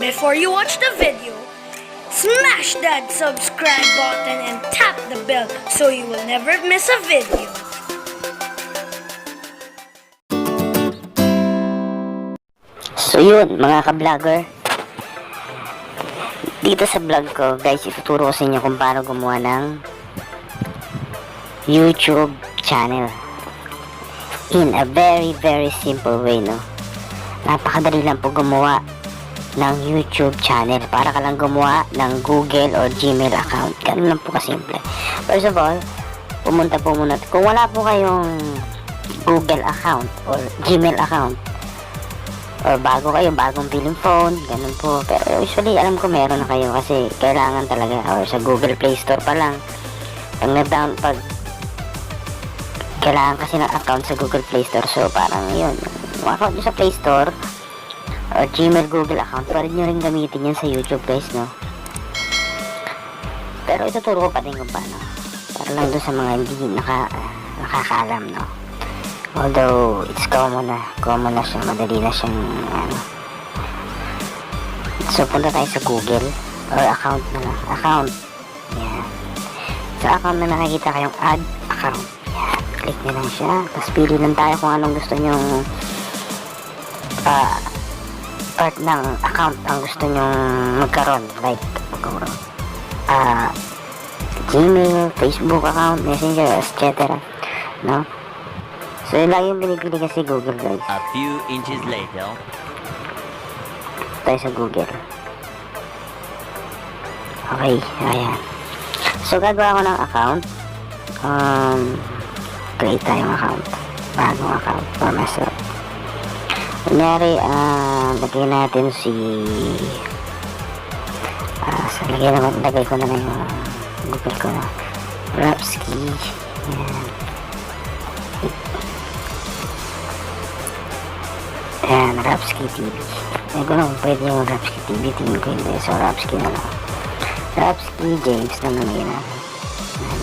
Before you watch the video, smash that subscribe button and tap the bell so you will never miss a video. So yun mga ka-vlogger, dito sa vlog ko guys, ituturo ko sa inyo kung paano gumawa ng YouTube channel in a very simple way, no? Napakadali lang po gumawa ng YouTube channel. Para ka lang gumawa ng Google or Gmail account. Ganun lang po kasimple. First of all, pumunta po muna. Kung wala po kayong Google account or Gmail account, or bagong piling phone, ganun po. Pero usually, alam ko meron na kayo kasi kailangan talaga, or sa Google Play Store pa lang, pag kailangan kasi ng account sa Google Play Store. So, parang yun, account nyo sa Play Store, or Gmail, Google account, pwede nyo rin gamitin yan sa YouTube guys, no? Pero ituturo ko pa din kung paano. Para lang doon sa mga hindi nakakaalam, no? Although, it's common na siya, madali na siyang, So, punta tayo sa Google, or account na lang. Account. Yan. Sa account na nakikita kayong add account. Yan. Click nyo lang siya. Tapos, pili lang tayo kung anong gusto nyong, part ng account ang gusto nyong magkaroon. Like, Gmail, Facebook account, Messenger, etc. No? So, yun lang yung pinipili kasi Google guys. A few inches later. Tayo sa Google. Okay, ayan. So, gagawa ko ng account. Create tayong account. Bagong account for myself. Kunyari, lagay natin si lagay ko na lang yung Google ko na Rapski. Ayan, Rapski TV. Hindi ko na kung pwede yung Rapski TV. Tingin ko hindi. So, Rapski na lang. Rapski James na naman natin.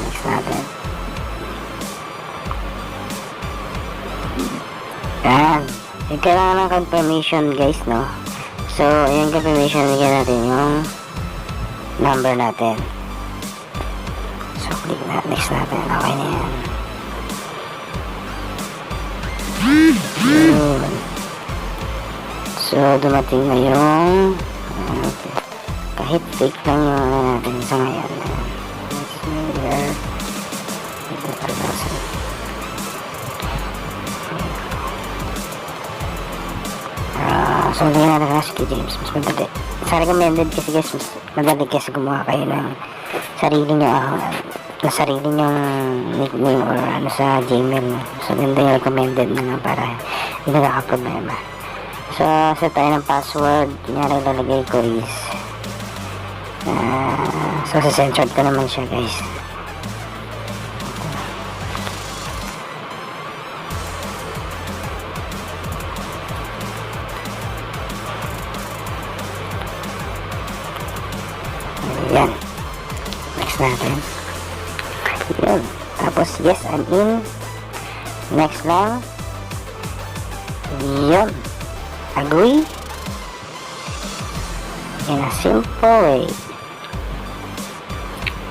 Next natin. Ayan. Kailangan ng confirmation guys, no? So, yung confirmation, bigyan natin yung number natin. So, click na. Next natin. Okay na yan. Yun. So, dumating na yung kahit fake lang yung natin sa ngayon. So, hindi na Rapski James. Mas madali. Sa recommended kasi guys, mas madali kasi gumawa kayo ng sarili nyo nickname or sa Gmail. So, ganda yung recommended na para hindi nakaka-problema. So, set tayo ng password. Kunyari, lalagay ko is so, sa-censored ko naman siya guys. Yan. Next natin. Yun. Tapos, yes, I'm in. Next lang. Yun. Agree. In a simple way.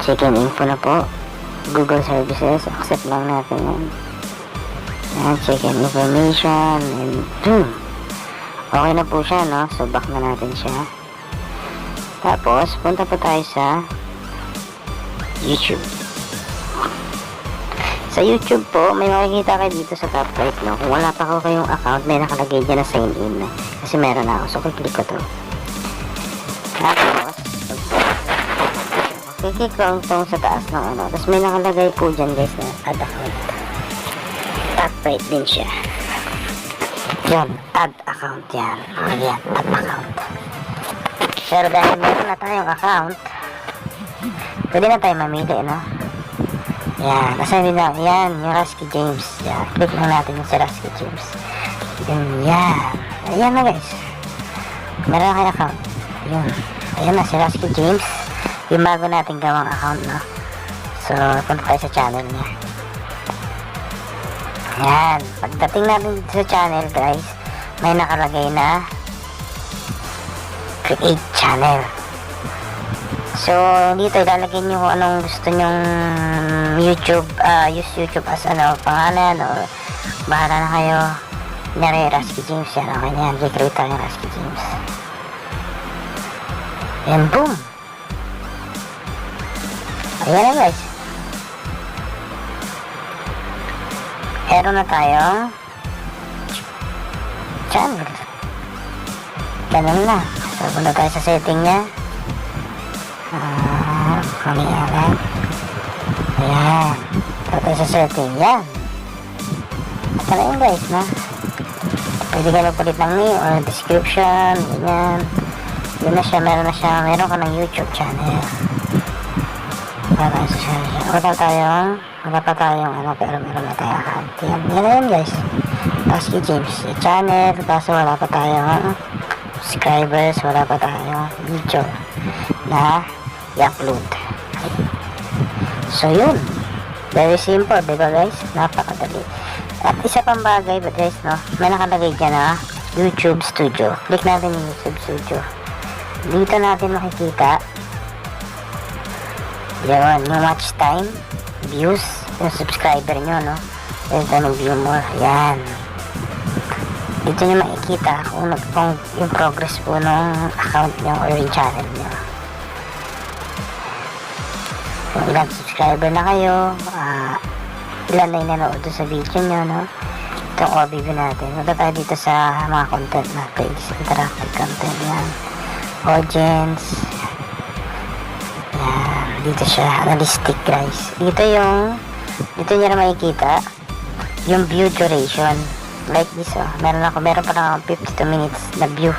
Check-in info na po. Google services. Accept lang natin yan. Yan. Check-in information. And boom. Okay na po siya, no? So, back na natin siya. Tapos, punta po tayo sa YouTube. Sa YouTube po, may makikita kayo dito sa top right, no? Kung wala pa ko kayong account, may nakalagay dyan na sign in. Kasi meron na ako. So, click ko to. Tapos, click ko itong sa taas ng ano. Tapos, may nakalagay po dyan, guys, na add account. Top right din siya. Yan, add account yan. Ayan, add account. Pero dahil meron na tayong account, pwede na tayo mamili, no? Yan, kasi nila, yan, yung Rapski James. Yan, click lang natin yung si Rapski James. Yan. Ayan na guys. Meron na kayo account. Yun. Ayan na si Rapski James. Yung bago natin gawang account, no? So, punta tayo sa channel niya. Yan. Pagdating natin sa channel guys, may nakalagay na create channel. So, dito ilalagay nyo kung anong gusto nyong YouTube, use YouTube as pangalan or bahala na kayo. Kunyari, Rasky James yan. Okay na yan. Recreate tayo ng Rasky James. And boom! Ayan na guys. Meron na tayo channel. Ganun na. So, punta tayo sa setting nya. Kamialan. Ayan. Punta tayo sa setting. Yan. Ito na yun guys, na. Pwede ka magpalit ng name or description. Ganyan. Yun na siya. Meron ka ng YouTube channel. Wala pa tayong pero meron na tayong account. Yan na yun guys. Rasky James channel. Kaso wala pa tayong subscribers. Wala pa tayong video na i-upload. So yun. Very simple, diba guys? Napakadali. At isa pang bagay ba guys, no? May nakalagay dyan na YouTube Studio. Click natin yung YouTube Studio. Dito natin makikita yun, yung watch time, views, yung subscriber nyo, no? Ito yung view more, yan. Dito nyo makikita kung yung progress po ng account nyo or yung channel nyo. Kung ilang subscriber na kayo, ilan na yung nanood sa video nyo, no? Itong overview natin. Punta tayo dito sa mga content na page, interactive content, yan. Audience, yan. Dito siya, analytic guys. Dito nyo na makikita yung view duration. Like this, meron pa lang 52 minutes na view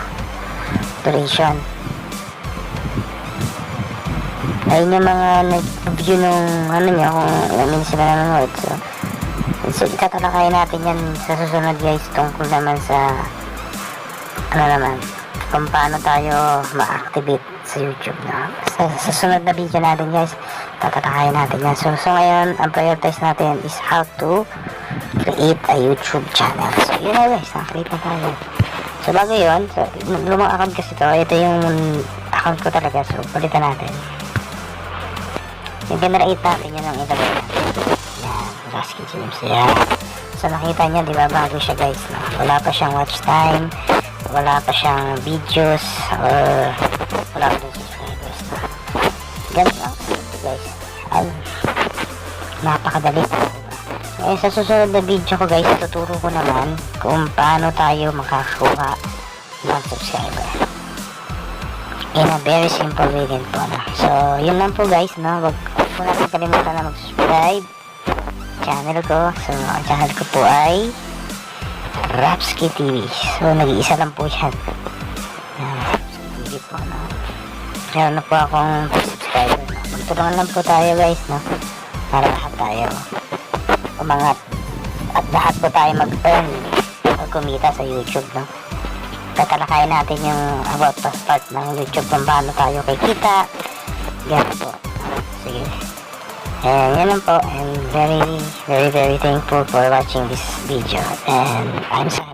duration. Ayun yung mga nag-view nung nyo, kung ilang minutes sila nanonood. So itatalakay natin yan sa susunod guys, tungkol naman sa kung paano tayo ma-activate sa YouTube na. Sa susunod na video natin guys, tatalakayin natin yan. So ngayon, ang prioritize natin is how to create a YouTube channel. So yun na guys, nakakreate na tayo. So bago yun, so, lumang account kasi ito yung account ko talaga. So palitan natin. Yung generate natin yun ang ilagay natin. Yan, Rasky James. Yan. So nakita nyo, di ba, bago siya guys. No? Wala pa siyang watch time, wala pa siyang videos, or wala pa siyang subscribers. No? Ganun lang guys. Ay, napakadali. Ngayon sa susunod na video ko guys, tuturo ko naman kung paano tayo makakakuha ng subscriber. In a very simple way din po. No? So, yun lang po guys. No? Wag po natin kalimutan na mag-subscribe channel ko. So, ang channel ko po ay Rapsky TV. So, nag-iisa lang po yan. Rapsky TV po. No? Meron na po akong subscriber. No? Magtulungan lang po tayo guys. No? Para lahat tayo umangat. At lahat po tayo mag-earn o kumita sa YouTube. No? Tatalakayin natin yung about the start ng YouTube kung paano tayo kikita. Ganun po. Sige. And yan lang po. And very thankful for watching this video. And I'm sorry.